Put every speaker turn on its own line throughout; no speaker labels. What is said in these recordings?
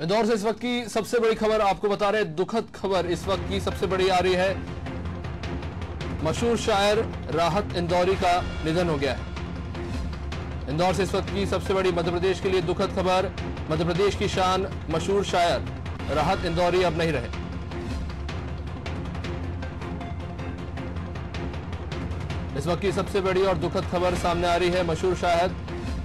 इंदौर से इस वक्त की सबसे बड़ी खबर आपको बता रहे हैं। दुखद खबर इस वक्त की सबसे बड़ी आ रही है। मशहूर शायर राहत इंदौरी का निधन हो गया है। इंदौर से इस वक्त की सबसे बड़ी मध्य प्रदेश के लिए दुखद खबर। मध्य प्रदेश की शान मशहूर शायर राहत इंदौरी अब नहीं रहे। इस वक्त की सबसे बड़ी और दुखद खबर सामने आ रही है। मशहूर शायर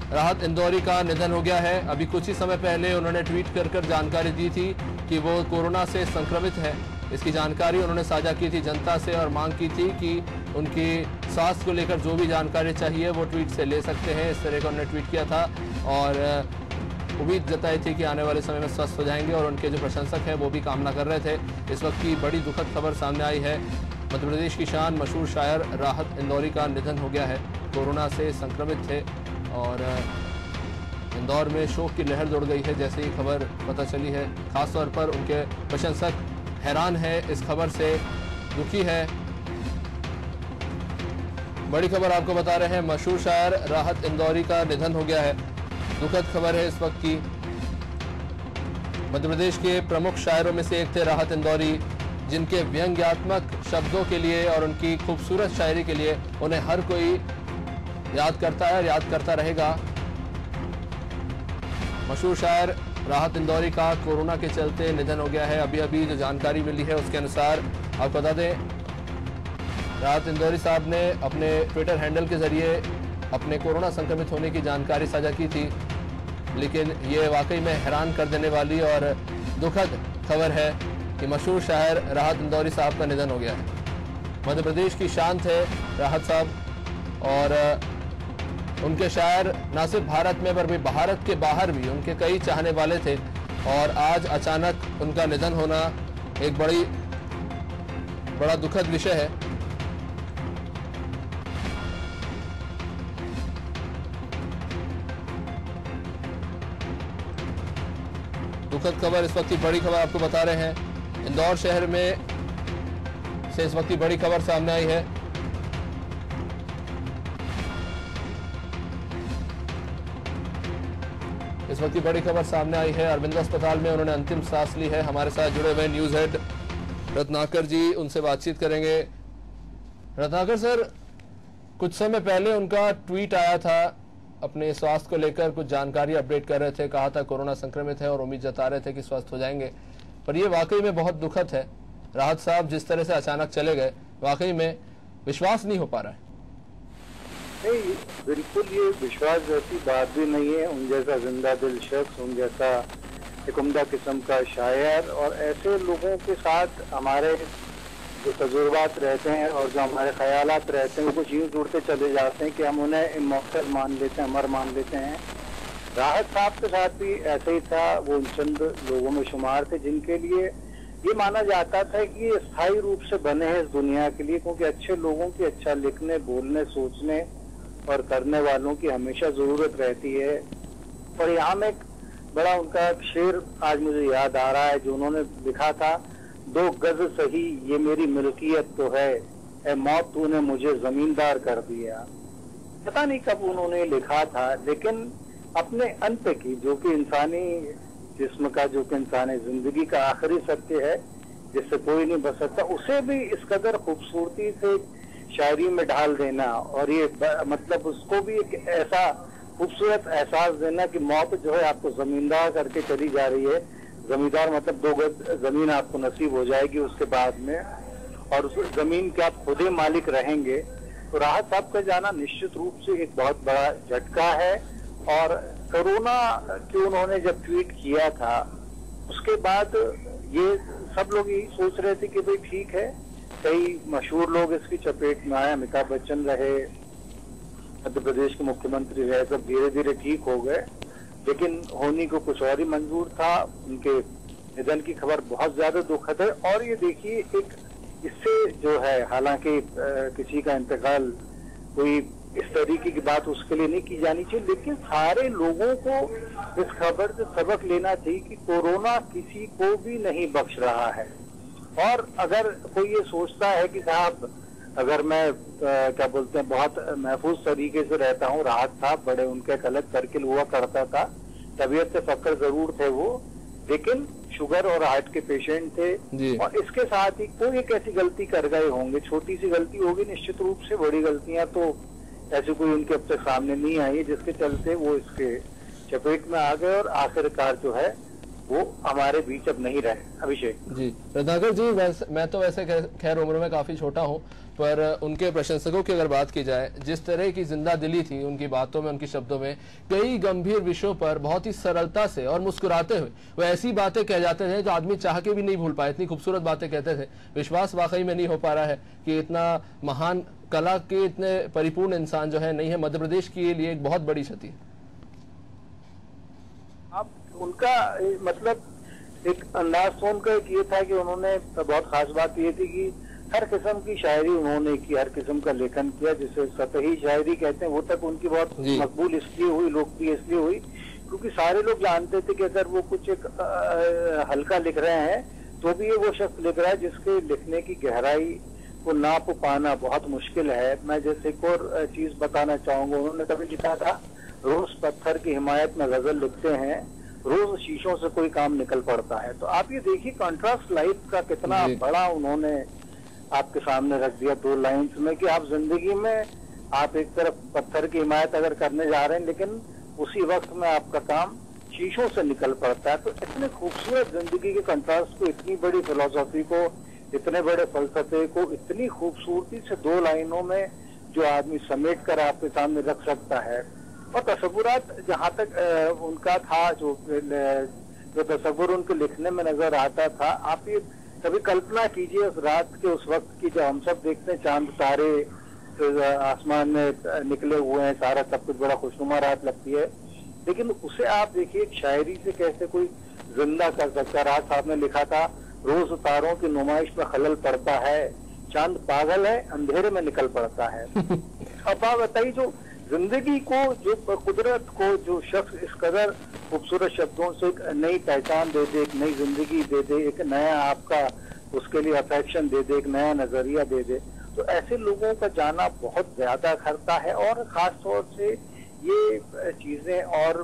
राहत इंदौरी का निधन हो गया है। अभी कुछ ही समय पहले उन्होंने ट्वीट कर जानकारी दी थी कि वो कोरोना से संक्रमित है। इसकी जानकारी उन्होंने साझा की थी जनता से और मांग की थी कि उनकी स्वास्थ्य को लेकर जो भी जानकारी चाहिए वो ट्वीट से ले सकते हैं। इस तरह का उन्होंने ट्वीट किया था और उम्मीद जताई थी कि आने वाले समय में स्वस्थ हो जाएंगे और उनके जो प्रशंसक हैं वो भी कामना कर रहे थे। इस वक्त की बड़ी दुखद खबर सामने आई है। मध्य प्रदेश की शान मशहूर शायर राहत इंदौरी का निधन हो गया है। कोरोना से संक्रमित थे और इंदौर में शोक की लहर दौड़ गई है जैसे ही खबर पता चली है। खासतौर पर उनके प्रशंसक हैरान है, इस खबर से दुखी है। बड़ी खबर आपको बता रहे हैं, मशहूर शायर राहत इंदौरी का निधन हो गया है। दुखद खबर है इस वक्त की। मध्य प्रदेश के प्रमुख शायरों में से एक थे राहत इंदौरी, जिनके व्यंग्यात्मक शब्दों के लिए और उनकी खूबसूरत शायरी के लिए उन्हें हर कोई याद करता है और याद करता रहेगा। मशहूर शायर राहत इंदौरी का कोरोना के चलते निधन हो गया है। अभी जो जानकारी मिली है उसके अनुसार आपको बता दें, राहत इंदौरी साहब ने अपने ट्विटर हैंडल के जरिए अपने कोरोना संक्रमित होने की जानकारी साझा की थी, लेकिन ये वाकई में हैरान कर देने वाली और दुखद खबर है कि मशहूर शायर राहत इंदौरी साहब का निधन हो गया है। मध्य प्रदेश की शान थे राहत साहब और उनके शायर न सिर्फ भारत में पर भी भारत के बाहर भी उनके कई चाहने वाले थे और आज अचानक उनका निधन होना एक बड़ा दुखद विषय है। दुखद खबर इस वक्त की बड़ी खबर आपको बता रहे हैं। इंदौर शहर में से इस वक्त की बड़ी खबर सामने आई है। इस वक्त की बड़ी खबर सामने आई है। अरविंद अस्पताल में उन्होंने अंतिम सांस ली है। हमारे साथ जुड़े हुए न्यूज हेड रत्नाकर जी, उनसे बातचीत करेंगे। रत्नाकर सर, कुछ समय पहले उनका ट्वीट आया था, अपने स्वास्थ्य को लेकर कुछ जानकारी अपडेट कर रहे थे। कहा था कोरोना संक्रमित है और उम्मीद जता रहे थे कि स्वस्थ हो जाएंगे, पर यह वाकई में बहुत दुखद है। राहत साहब जिस तरह से अचानक चले गए, वाकई में विश्वास नहीं हो पा रहा है।
नहीं, बिल्कुल ये विश्वास जैसी बात भी नहीं है। उन जैसा जिंदा दिल शख्स, उन जैसा एक उम्दा किस्म का शायर और ऐसे लोगों के साथ हमारे जो तजुर्बात रहते हैं और जो हमारे ख्यालात रहते हैं वो कुछ यूँ जुड़ते चले जाते हैं कि हम उन्हें इम्मॉर्टल मान लेते हैं, अमर मान लेते हैं। राहत साहब के साथ भी ऐसे ही था। वो उन चंद लोगों में शुमार थे जिनके लिए ये माना जाता था कि ये स्थायी रूप से बने हैं इस दुनिया के लिए, क्योंकि अच्छे लोगों की अच्छा लिखने, बोलने, सोचने और करने वालों की हमेशा जरूरत रहती है। और यहाँ में एक बड़ा उनका शेर आज मुझे याद आ रहा है जो उन्होंने लिखा था, 2 गज सही ये मेरी मिल्कियत तो है, ए मौत तूने मुझे जमींदार कर दिया। पता नहीं कब उन्होंने लिखा था, लेकिन अपने अंत की, जो कि इंसानी जिस्म का, जो कि इंसानी जिंदगी का आखिरी सत्य है जिससे कोई नहीं बच सकता, उसे भी इस कदर खूबसूरती से शायरी में ढाल देना और ये मतलब उसको भी एक ऐसा खूबसूरत एहसास देना कि मौत जो है आपको जमींदार करके चली जा रही है। जमींदार मतलब 2 गज जमीन आपको नसीब हो जाएगी उसके बाद में, और उस जमीन के आप खुद ही मालिक रहेंगे। तो राहत साहब का जाना निश्चित रूप से एक बहुत बड़ा झटका है। और कोरोना की उन्होंने जब ट्वीट किया था उसके बाद ये सब लोग यही सोच रहे थे कि भाई ठीक है, कई मशहूर लोग इसकी चपेट में आए। अमिताभ बच्चन रहे, मध्य प्रदेश के मुख्यमंत्री रहे, सब धीरे धीरे ठीक हो गए, लेकिन होनी को कुछ और ही मंजूर था। उनके निधन की खबर बहुत ज्यादा दुखद है। और ये देखिए, एक इससे जो है, हालांकि किसी का इंतकाल कोई इस तरीके की बात उसके लिए नहीं की जानी चाहिए, लेकिन सारे लोगों को इस खबर से सबक लेना चाहिए कि कोरोना किसी को भी नहीं बख्श रहा है। और अगर कोई ये सोचता है कि साहब अगर मैं क्या बोलते हैं बहुत महफूज तरीके से रहता हूँ, राहत साहब बड़े उनके एक अलग सर्किल हुआ करता था, तबीयत से फक्र जरूर थे वो, लेकिन शुगर और हार्ट के पेशेंट थे और इसके साथ ही कोई एक ऐसी गलती कर गए होंगे, छोटी सी गलती होगी निश्चित रूप से, बड़ी गलतियां तो ऐसी कोई उनके अब तक सामने नहीं आई जिसके चलते वो इसके चपेट में आ गए और आखिरकार जो है वो हमारे बीच अब नहीं रहे। अभिषेक
जी, रत्नाकर जी, मैं तो वैसे खैर उम्र में काफी छोटा हूं, पर उनके प्रशंसकों की अगर बात की जाए, जिस तरह की जिंदा दिली थी उनकी बातों में, उनके शब्दों में, कई गंभीर विषयों पर बहुत ही सरलता से और मुस्कुराते हुए वो ऐसी बातें कह जाते थे जो आदमी चाह के भी नहीं भूल पाए। इतनी खूबसूरत बातें कहते थे, विश्वास वाकई में नहीं हो पा रहा है कि इतना महान कला के इतने परिपूर्ण इंसान जो है नहीं है। मध्य प्रदेश के लिए एक बहुत बड़ी क्षति।
अब उनका मतलब एक अंदाज सुनकर ये था कि उन्होंने बहुत खास बात ये थी कि हर किस्म की शायरी उन्होंने की, हर किस्म का लेखन किया, जिसे सतही शायरी कहते हैं। वो तक उनकी बहुत मकबूल इसलिए हुई, लोकप्रिय इसलिए हुई क्योंकि सारे लोग जानते थे कि अगर वो कुछ एक हल्का लिख रहे हैं तो भी ये वो शख्स लिख रहा है जिसके लिखने की गहराई को नाप पाना बहुत मुश्किल है। मैं जैसे एक और चीज बताना चाहूंगा, उन्होंने कभी लिखा था, रोज पत्थर की हिमायत में गजल लिखते हैं, रोज शीशों से कोई काम निकल पड़ता है। तो आप ये देखिए कॉन्ट्रास्ट लाइफ का कितना बड़ा उन्होंने आपके सामने रख दिया दो लाइन्स में कि आप जिंदगी में आप एक तरफ पत्थर की हिमायत अगर करने जा रहे हैं लेकिन उसी वक्त में आपका काम शीशों से निकल पड़ता है। तो इतने खूबसूरत जिंदगी के कंट्रास्ट को, इतनी बड़ी फिलोसफी को, इतने बड़े फलसफे को इतनी खूबसूरती से दो लाइनों में जो आदमी समेट कर आपके सामने रख सकता है। और तसव्वुरात जहाँ तक उनका था, जो तसव्वुर उनके लिखने में नजर आता था, आप ये कभी कल्पना कीजिए उस रात के उस वक्त की जब हम सब देखते हैं चांद तारे आसमान में निकले हुए हैं, सारा सब कुछ बड़ा खुशनुमा रात लगती है, लेकिन उसे आप देखिए शायरी से कैसे कोई जिंदा कर सकता है। रात साहब ने लिखा था, रोज तारों की नुमाइश में खलल पड़ता है, चांद पागल है अंधेरे में निकल पड़ता है। अब आप बताइए, जो जिंदगी को, जो कुदरत को जो शख्स इस कदर खूबसूरत शब्दों से एक नई पहचान दे दे, एक नई जिंदगी दे दे, एक नया आपका उसके लिए अफेक्शन दे दे, एक नया नजरिया दे दे, तो ऐसे लोगों का जाना बहुत ज्यादा खरता है। और खास तौर से ये चीजें और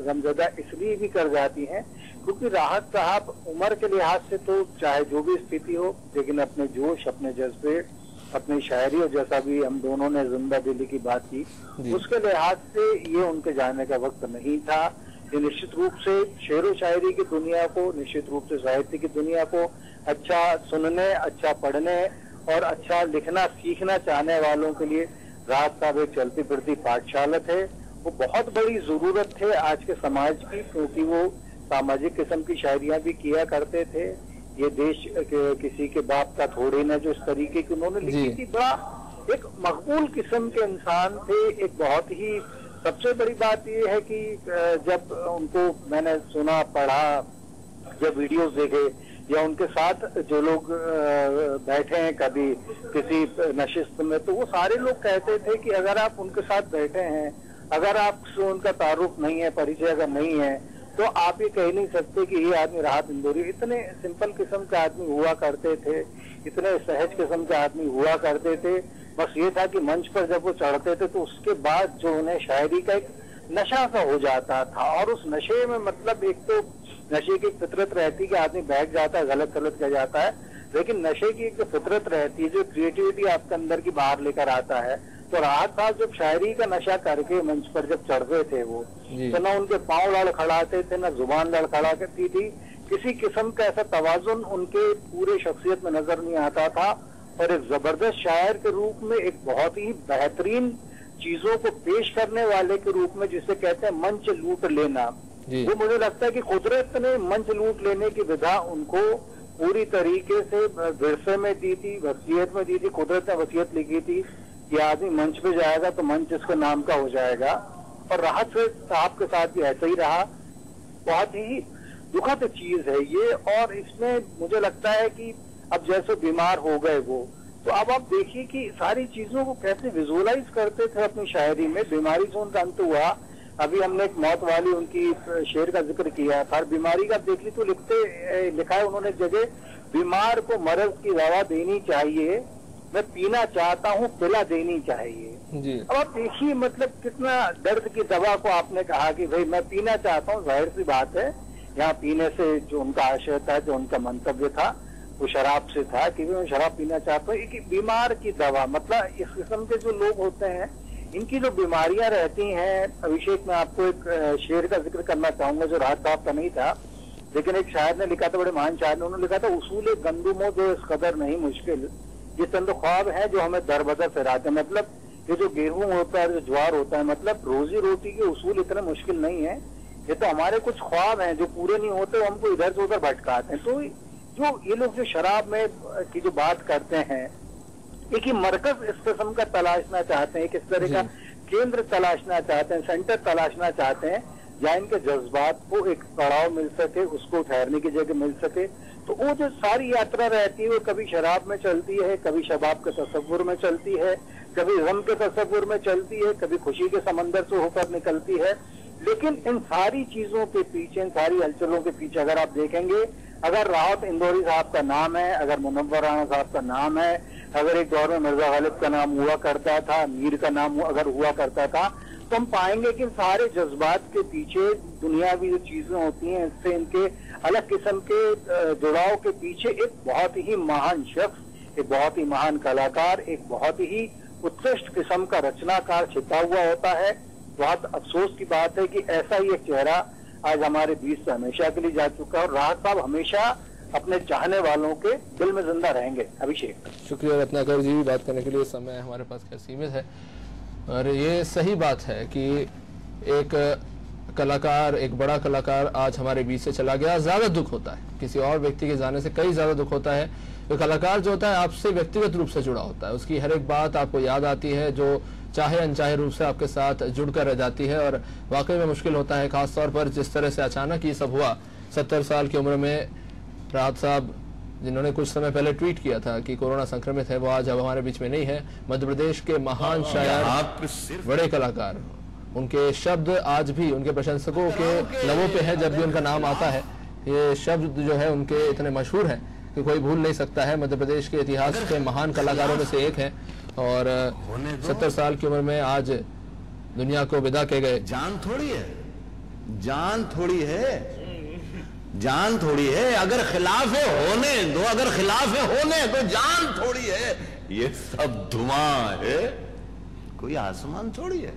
गमजदा इसलिए भी कर जाती हैं क्योंकि राहत साहब उम्र के लिहाज से तो चाहे जो भी स्थिति हो, लेकिन अपने जोश, अपने जज्बे, अपनी शायरी, और जैसा भी हम दोनों ने जिंदा दिली की बात की, उसके लिहाज से ये उनके जाने का वक्त नहीं था। ये निश्चित रूप से शेर व शायरी की दुनिया को, निश्चित रूप से साहित्य की दुनिया को अच्छा सुनने, अच्छा पढ़ने और अच्छा लिखना सीखना चाहने वालों के लिए राहत साहब एक चलती फिरती पाठशाला थे। वो बहुत बड़ी जरूरत थे आज के समाज की, क्योंकि वो सामाजिक किस्म की शायरियां भी किया करते थे। ये देश किसी के बाप का थोड़ी ना, जो इस तरीके की उन्होंने लिखी थी, बड़ा एक मकबूल किस्म के इंसान थे। एक बहुत ही सबसे बड़ी बात ये है कि जब उनको मैंने सुना, पढ़ा, जब वीडियोस देखे या उनके साथ जो लोग बैठे हैं कभी किसी नशिस्त में, तो वो सारे लोग कहते थे कि अगर आप उनके साथ बैठे हैं, अगर आपसे उनका तारुफ नहीं है, परिचय अगर नहीं है, तो आप ये कह नहीं सकते कि ये आदमी राहत इंदौरी। इतने सिंपल किस्म के आदमी हुआ करते थे, इतने सहज किस्म के आदमी हुआ करते थे। बस ये था कि मंच पर जब वो चढ़ते थे तो उसके बाद जो उन्हें शायरी का एक नशा सा हो जाता था, और उस नशे में मतलब एक तो नशे की फितरत रहती कि आदमी बैठ जाता है, गलत गलत कह जाता है, लेकिन नशे की एक जो फितरत रहती है, जो क्रिएटिविटी आपके अंदर की बाहर लेकर आता है। तो राहत साहब जब शायरी का नशा करके मंच पर जब चढ़ते थे वो, तो ना उनके पांव लड़खड़ाते थे, ना जुबान लड़खड़ा करती थी, किसी किस्म का ऐसा तवाजुन उनके पूरे शख्सियत में नजर नहीं आता था। और एक जबरदस्त शायर के रूप में, एक बहुत ही बेहतरीन चीजों को पेश करने वाले के रूप में, जिसे कहते हैं मंच लूट लेना, वो मुझे लगता है कि कुदरत ने मंच लूट लेने की विधा उनको पूरी तरीके से विरसे में दी थी, वसीयत में दी थी। कुदरत ने वसीयत लिखी थी कि आदमी मंच पे जाएगा तो मंच इसके नाम का हो जाएगा, और राहत साहब के साथ भी ऐसा ही रहा। बहुत ही दुखद चीज है ये। और इसमें मुझे लगता है कि अब जैसे बीमार हो गए वो, तो अब आप देखिए कि सारी चीजों को कैसे विजुअलाइज करते थे अपनी शायरी में। बीमारी से उनका अंत हुआ, अभी हमने एक मौत वाली उनकी शेर का जिक्र किया था। बीमारी का देख ली तो लिखा है उन्होंने जगह, बीमार को मर्ज की दवा देनी चाहिए, मैं पीना चाहता हूँ पिला देनी चाहिए
जी।
अब आप देखिए मतलब कितना दर्द की दवा को आपने कहा कि भाई मैं पीना चाहता हूँ, जाहिर सी बात है यहाँ पीने से जो उनका आशय था, जो उनका मंतव्य था, वो शराब से था कि वो शराब पीना चाहते हैं। कि बीमार की दवा, मतलब इस किस्म के जो लोग होते हैं, इनकी जो बीमारियां रहती हैं। अभिषेक, मैं आपको एक शेर का जिक्र करना चाहूंगा जो राहत साहब का नहीं था, लेकिन एक शायर ने लिखा था, बड़े महान शायर ने, उन्होंने लिखा था, उसूल गंदुमो जो इस कदर नहीं मुश्किल, ये चंद ख्वाब है जो हमें दर बदर फिराते हैं। मतलब ये जो गेहूं होता है, जो ज्वार होता है, मतलब रोजी रोटी के उसूल इतने मुश्किल नहीं है, ये तो हमारे कुछ ख्वाब हैं जो पूरे नहीं होते, वो हमको इधर से उधर भटकाते हैं। तो जो ये लोग जो शराब में की जो बात करते हैं, एक ही मरकज इस किस्म का तलाशना चाहते हैं, किस तरह का केंद्र तलाशना चाहते हैं, सेंटर तलाशना चाहते हैं, जहाँ इनके जज्बात को एक पड़ाव मिल सके, उसको ठहरने की जगह मिल सके। तो वो जो सारी यात्रा रहती है, वो कभी शराब में चलती है, कभी शबाब के तस्वुर में चलती है, कभी गम के तस्वुर में चलती है, कभी खुशी के समंदर से होकर निकलती है। लेकिन इन सारी चीजों के पीछे, इन सारी हलचलों के पीछे अगर आप देखेंगे, अगर राहत इंदौरी साहब का नाम है, अगर मुनव्वर राणा साहब का नाम है, अगर एक दौर में मिर्जा गालिब का नाम हुआ करता था, मीर का नाम अगर हुआ करता था, तो हम पाएंगे कि सारे जज्बात के पीछे दुनियावी जो चीजें होती हैं, इससे इनके अलग किस्म के जुड़ाव के पीछे एक बहुत ही महान शख्स, एक बहुत ही महान कलाकार, एक बहुत ही उत्कृष्ट किस्म का रचनाकार छिपा हुआ होता है। बहुत अफसोस की बात है कि ऐसा ही एक चेहरा आज हमारे बीच से हमेशा के लिए जा चुका है, और राहत साहब हमेशा अपने चाहने वालों के दिल में जिंदा रहेंगे। अभिषेक,
शुक्रिया रत्नाकर जी, बात करने के लिए समय हमारे पास क्या सीमित है। और ये सही बात है कि एक कलाकार, एक बड़ा कलाकार आज हमारे बीच से चला गया। ज्यादा दुख होता है किसी और व्यक्ति के जाने से, कई ज्यादा दुख होता है। तो कलाकार जो होता है आपसे व्यक्तिगत रूप से जुड़ा होता है, उसकी हर एक बात आपको याद आती है, जो चाहे अनचाहे रूप से आपके साथ जुड़कर रह जाती है। और वाकई में मुश्किल होता है, खासतौर पर जिस तरह से अचानक ये सब हुआ। 70 साल की उम्र में राहत साहब, जिन्होंने कुछ समय पहले ट्वीट किया था कि कोरोना संक्रमित है, वो आज अब हमारे बीच में नहीं है। मध्य प्रदेश के महान शायर, बड़े कलाकार, उनके शब्द आज भी उनके प्रशंसकों के लबों पे है जब भी उनका नाम आता है। ये शब्द जो है उनके इतने मशहूर हैं कि कोई भूल नहीं सकता है। मध्य प्रदेश के इतिहास के महान कलाकारों में से एक है, और 70 साल की उम्र में आज दुनिया को विदा के गए।
जान थोड़ी है, जान थोड़ी है, जान थोड़ी है। अगर खिलाफ है होने दो, अगर खिलाफ है होने दो, जान थोड़ी है। ये सब धुआं है, कोई आसमान थोड़ी है।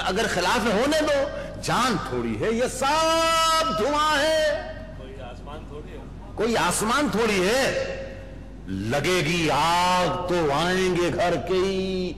अगर खिलाफ है होने दो, जान थोड़ी है। ये सब धुआं है, कोई आसमान थोड़ी है, कोई आसमान थोड़ी है। लगेगी आग तो आएंगे घर के ही।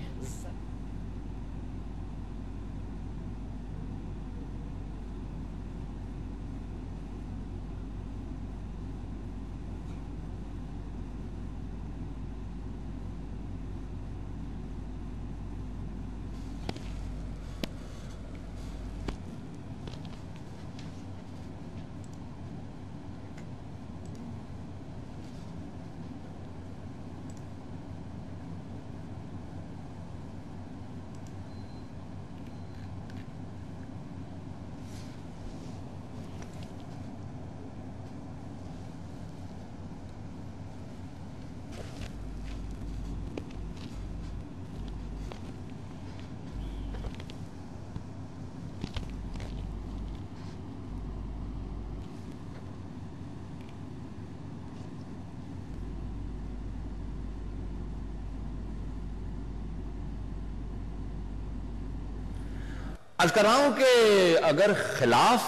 आज कर रहा हूं कि अगर खिलाफ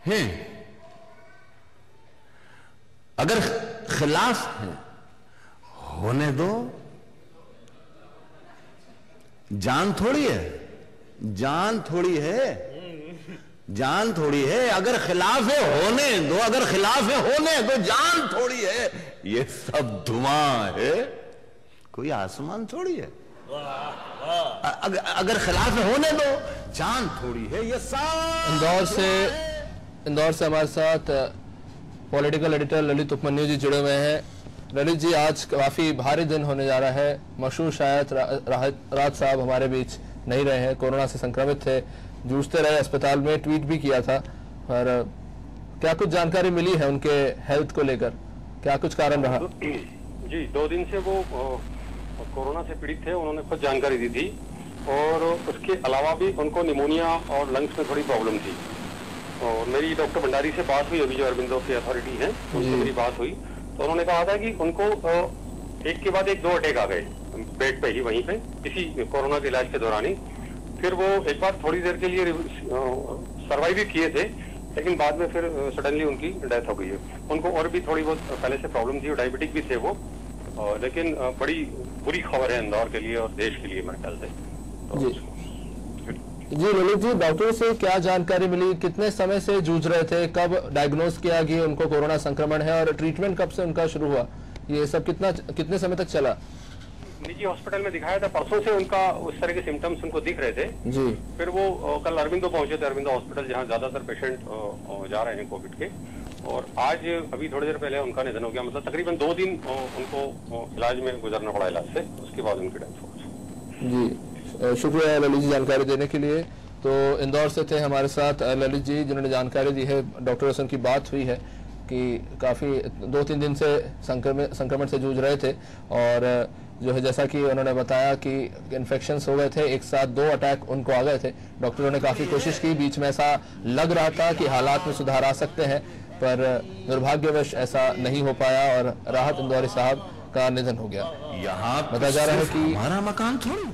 हैं, अगर खिलाफ हैं, होने दो। जान थोड़ी है, जान थोड़ी है, जान थोड़ी है। अगर खिलाफ है होने दो, अगर खिलाफ है होने दो, जान थोड़ी है। ये सब धुआं है, कोई आसमान थोड़ी है। अगर खिलाफ है होने दो, जान थोड़ी है। ये सब
इंदौर से हमारे साथ पॉलिटिकल एडिटर ललित उपमन्यु जी जुड़े हुए हैं। ललित जी, आज काफी भारी दिन होने जा रहा है। मशहूर शायर राहत साहब हमारे बीच नहीं रहे हैं, कोरोना से संक्रमित थे, जूझते रहे, अस्पताल में ट्वीट भी किया था। और क्या कुछ जानकारी मिली है उनके हेल्थ को लेकर, क्या कुछ कारण रहा?
जी, 2 दिन से वो कोरोना से पीड़ित थे, उन्होंने खुद जानकारी दी थी, और उसके अलावा भी उनको निमोनिया और लंग्स में थोड़ी प्रॉब्लम थी। और मेरी डॉक्टर भंडारी से बात हुई, अभी जो अरबिंदो की अथॉरिटी है उनसे मेरी बात हुई, तो उन्होंने कहा था कि उनको एक के बाद एक 2 अटैक आ गए बेड पे ही, वहीं पे इसी कोरोना के इलाज के दौरान ही। फिर वो एक बार थोड़ी देर के लिए सर्वाइव भी किए थे, लेकिन बाद में फिर सडनली उनकी डेथ हो गई है। उनको और भी थोड़ी बहुत पहले से प्रॉब्लम थी, डायबिटिक भी थे वो, लेकिन बड़ी बुरी खबर है इंदौर के लिए और देश के लिए मेरे ख्याल से।
जी ललित जी, डॉक्टर से क्या जानकारी मिली, कितने समय से जूझ रहे थे, कब डायग्नोज किया कि उनको कोरोना संक्रमण है और ट्रीटमेंट कब से उनका शुरू हुआ, ये सब कितने समय तक चला?
निजी हॉस्पिटल में दिखाया था, परसों से उनका उस तरह के सिम्टम्स उनको दिख रहे थे
जी।
फिर वो कल अरबिंदो पहुंचे थे, अरबिंदो हॉस्पिटल जहां ज्यादातर पेशेंट जा रहे हैं कोविड के, और आज अभी थोड़ी देर पहले उनका निधन हो गया। मतलब तकरीबन 2 दिन उनको इलाज में गुजरना पड़ा इलाज से, उसके बाद उनकी डेथ हो गई।
जी शुक्रिया ललित जी जानकारी देने के लिए। तो इंदौर से थे हमारे साथ ललित जी, जिन्होंने जानकारी दी है। डॉक्टर से उनकी बात हुई है कि काफ़ी 2-3 दिन से संक्रमण से जूझ रहे थे, और जो है जैसा कि उन्होंने बताया कि इन्फेक्शंस हो गए थे, एक साथ 2 अटैक उनको आ गए थे। डॉक्टरों ने काफ़ी कोशिश की, बीच में ऐसा लग रहा था कि हालात में सुधार आ सकते हैं, पर दुर्भाग्यवश ऐसा नहीं हो पाया और राहत इंदौरी साहब का निधन हो गया।
यहाँ
बताया जा रहा है कि
हमारा मकान थोड़ी।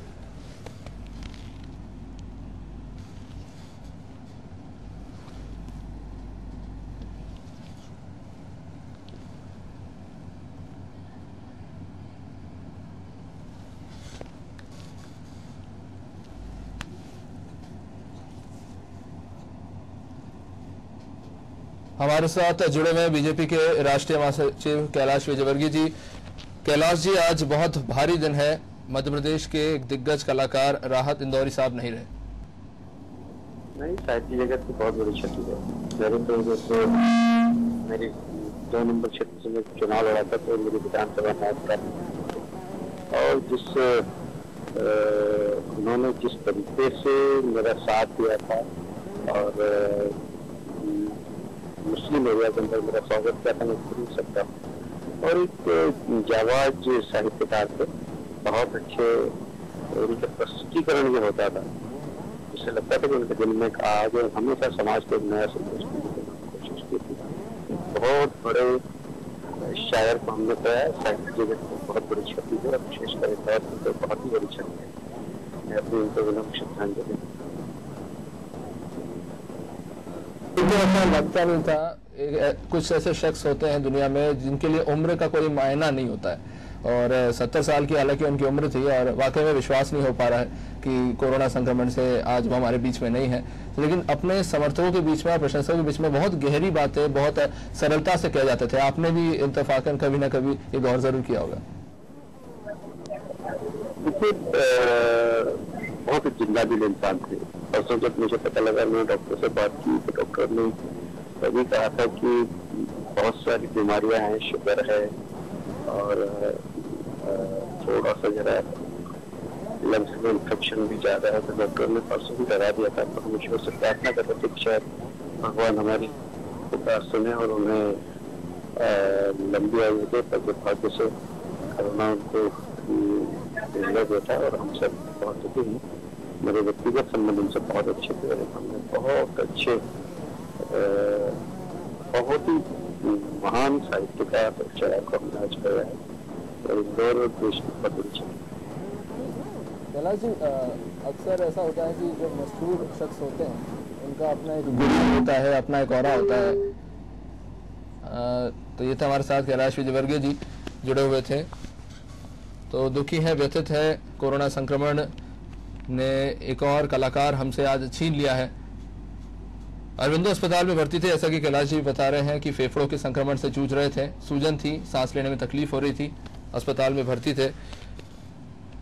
हमारे साथ जुड़े हुए बीजेपी के राष्ट्रीय महासचिव कैलाश विजयवर्गीय जी। कैलाश जी, आज बहुत भारी दिन है, मध्य प्रदेश के एक दिग्गज कलाकार राहत इंदौरी साहब नहीं रहे।
नहीं, साहित्य जगत की बहुत बड़ी क्षति है। जरूर तो मेरी 2 नंबर क्षेत्र से मैं चुनाव लड़ा था, तो मेरी विधानसभा में और जिस उन्होंने जिस तरीके से मेरा साथ दिया था और मुस्लिम एरिया के अंदर मेरा स्वागत किया था, मैं भूल सकता हूँ। और एक जाबाज साहित्यकार थे, बहुत अच्छे, उनका प्रस्तुतिकरण जो होता था, जिससे लगता था कि उनके दिल में आज हमेशा समाज को नया संदेश देने की कोशिश की थी। बहुत बड़े शायर को हमने पाया, साहित्य जगत को बहुत बड़ी क्षति है, और विशेषकर इंदौर तो बहुत ही बड़ी क्षति है। मैं अपनी उनको विनम्र श्रद्धांजलि
ऐसा लगता नहीं था। कुछ ऐसे शख्स होते हैं दुनिया में जिनके लिए उम्र का कोई मायना नहीं होता है, और 70 साल की हालांकि उनकी उम्र थी, और वाकई में विश्वास नहीं हो पा रहा है कि कोरोना संक्रमण से आज वो हमारे बीच में नहीं है। लेकिन अपने समर्थकों के बीच में और प्रशंसकों के बीच में बहुत गहरी बातें बहुत सरलता से कह जाते थे। आपने भी इत्तेफाकन कभी ना कभी ये गौर जरूर किया होगा।
बहुत जिंदा दिल इंसान थे। परसों जब मुझे पता लगा, मैंने डॉक्टर से बात की, तो डॉक्टर ने तभी कहा था कि बहुत सारी बीमारियां हैं, शुगर है और थोड़ा सा जरा लंग्स में इन्फेक्शन भी ज्यादा है। तो डॉक्टर ने परसों भी डरा दिया था, तो मुझे उससे प्रार्थना कर रहे थे कि शायद भगवान हमारी पुकार सुने और उन्हें लंबी आयु दे। पर दुर्भाग्य से कोरोना उनको बेटा, और हम सब बहुत दुखी हैं। मेरे व्यक्तिगत संबंध उनसे बहुत अच्छे थे, हमने बहुत अच्छे बहुत ही महान साहित्यकार शायर को हमने आज पाया है, और इंदौर देश की बहुत बड़ी क्षति।
कैलाश जी, अक्सर ऐसा होता है कि जो मशहूर शख्स होते हैं उनका अपना एक गुण होता है, अपना एक ऑरा होता है। तो ये था हमारे साथ कैलाश विजयवर्गीय जी जुड़े हुए थे। तो दुखी है, व्यथित है, कोरोना संक्रमण ने एक और कलाकार हमसे आज छीन लिया है। अरविंदो अस्पताल में भर्ती थे, जैसा कि कैलाश जी बता रहे हैं कि फेफड़ों के संक्रमण से जूझ रहे थे, सूजन थी, सांस लेने में तकलीफ हो रही थी, अस्पताल में भर्ती थे।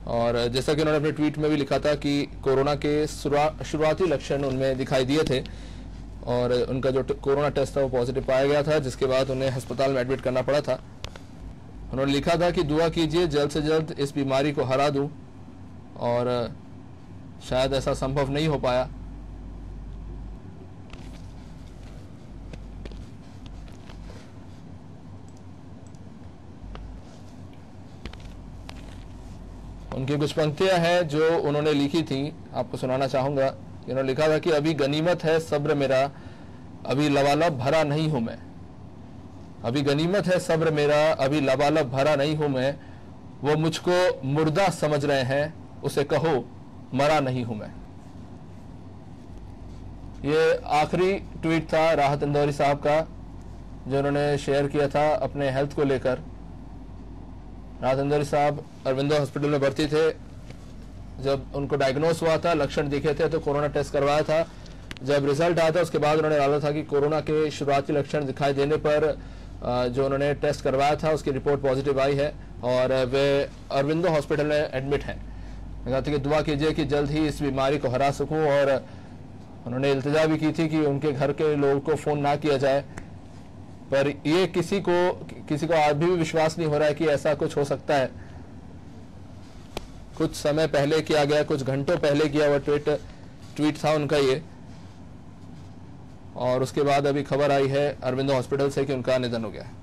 और जैसा कि उन्होंने अपने ट्वीट में भी लिखा था कि कोरोना के शुरुआती लक्षण उनमें दिखाई दिए थे, और उनका जो कोरोना टेस्ट था वो पॉजिटिव पाया गया था, जिसके बाद उन्हें अस्पताल में एडमिट करना पड़ा था। उन्होंने लिखा था कि दुआ कीजिए जल्द से जल्द इस बीमारी को हरा दूं, और शायद ऐसा संभव नहीं हो पाया। उनकी कुछ पंक्तियां हैं जो उन्होंने लिखी थी, आपको सुनाना चाहूंगा। उन्होंने लिखा था कि अभी गनीमत है सब्र मेरा, अभी लबालब भरा नहीं हूं मैं, अभी गनीमत है सब्र मेरा, अभी लबालब भरा नहीं हूं मैं, वो मुझको मुर्दा समझ रहे हैं, उसे कहो मरा नहीं हूं मैं। ये आखिरी ट्वीट था राहत इंदौरी साहब का जो उन्होंने शेयर किया था अपने हेल्थ को लेकर। राहत इंदौरी साहब अरविंदो हॉस्पिटल में भर्ती थे। जब उनको डायग्नोस हुआ था, लक्षण दिखे थे तो कोरोना टेस्ट करवाया था। जब रिजल्ट आया था उसके बाद उन्होंने डाला था कि कोरोना के शुरुआती लक्षण दिखाई देने पर जो उन्होंने टेस्ट करवाया था उसकी रिपोर्ट पॉजिटिव आई है और वे अरविंदो हॉस्पिटल में एडमिट हैं। कहा था कि दुआ कीजिए कि जल्द ही इस बीमारी को हरा सकूं, और उन्होंने इल्तिजा भी की थी कि उनके घर के लोगों को फोन ना किया जाए, पर ये किसी को अभी भी विश्वास नहीं हो रहा है कि ऐसा कुछ हो सकता है। कुछ समय पहले किया गया, कुछ घंटों पहले किया हुआ ट्वीट था उनका ये, और उसके बाद अभी खबर आई है अरविंदो हॉस्पिटल से कि उनका निधन हो गया है।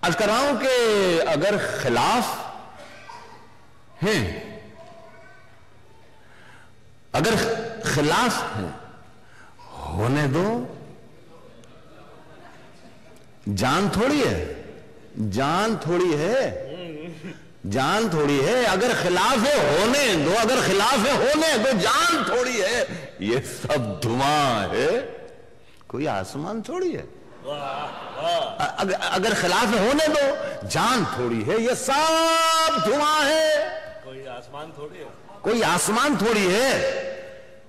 अर्ज कर रहा हूं कि अगर खिलाफ हैं, अगर खिलाफ हैं, होने दो, जान थोड़ी है, जान थोड़ी है, जान थोड़ी है। अगर खिलाफ है होने दो, अगर खिलाफ है होने दो, जान थोड़ी है। ये सब धुआं है, कोई आसमान थोड़ी है। अगर खिलाफ है होने दो, जान थोड़ी है। ये सब धुआं है,
कोई आसमान थोड़ी है,
कोई आसमान थोड़ी है।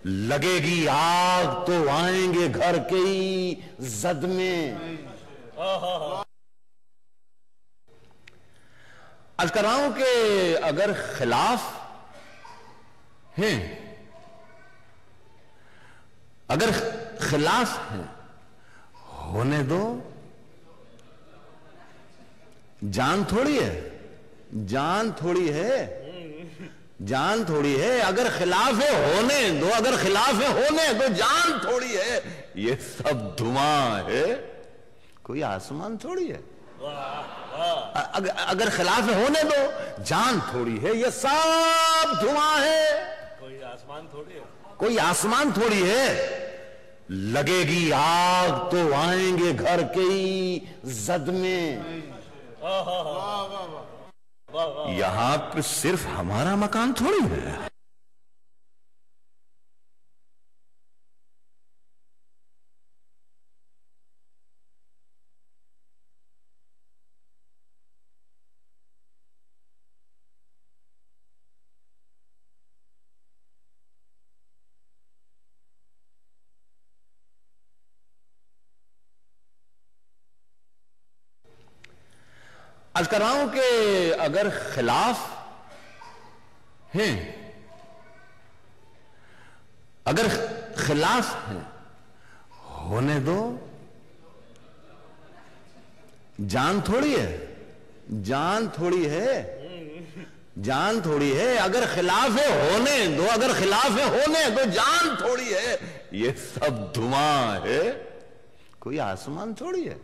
लगेगी आग तो आएंगे घर के ही जद में। अर्ज कर रहा हूं कि अगर खिलाफ हैं, अगर खिलाफ हैं, होने दो, जान थोड़ी है, जान थोड़ी है, जान थोड़ी है। अगर खिलाफ है होने दो, अगर खिलाफ है होने दो, जान थोड़ी है। ये सब धुआं है, कोई आसमान थोड़ी है। अगर खिलाफ है होने दो, जान थोड़ी है। ये सब धुआं है,
कोई आसमान थोड़ी है,
कोई आसमान थोड़ी है। लगेगी आग तो आएंगे घर के ही जद में। यहां पे सिर्फ हमारा मकान थोड़ी है। अर्ज कर रहा हूं कि अगर खिलाफ हैं, अगर खिलाफ हैं, होने दो, जान थोड़ी है, जान थोड़ी है, जान थोड़ी है। अगर खिलाफ है होने दो, अगर खिलाफ है होने दो, जान थोड़ी है। ये सब धुआं है, कोई आसमान थोड़ी है।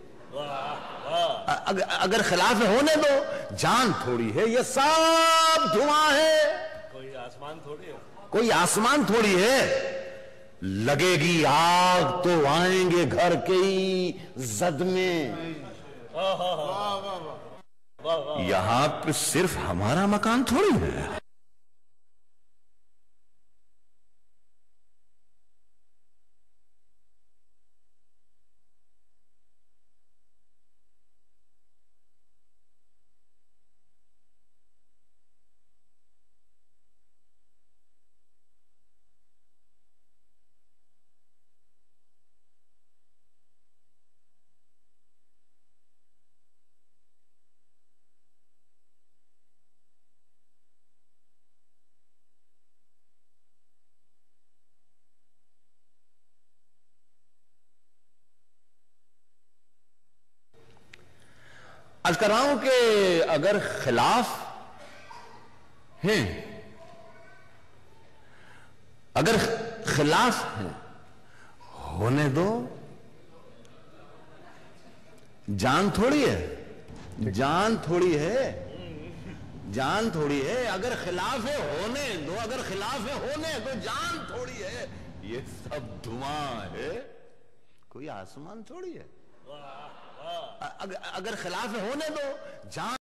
अगर खिलाफ है होने दो, जान थोड़ी है। ये सब धुआं है,
कोई आसमान थोड़ी है,
कोई आसमान थोड़ी है। लगेगी आग तो आएंगे घर के ही जद में। यहां पे सिर्फ हमारा मकान थोड़ी है। अर्ज कर रहा हूं कि अगर खिलाफ हैं, अगर खिलाफ हैं, होने दो, जान थोड़ी है, जान थोड़ी है, जान थोड़ी है। अगर खिलाफ है होने दो, अगर खिलाफ है होने दो, जान थोड़ी है। ये सब धुआं है, कोई आसमान थोड़ी है। अगर खिलाफ होने दो, जान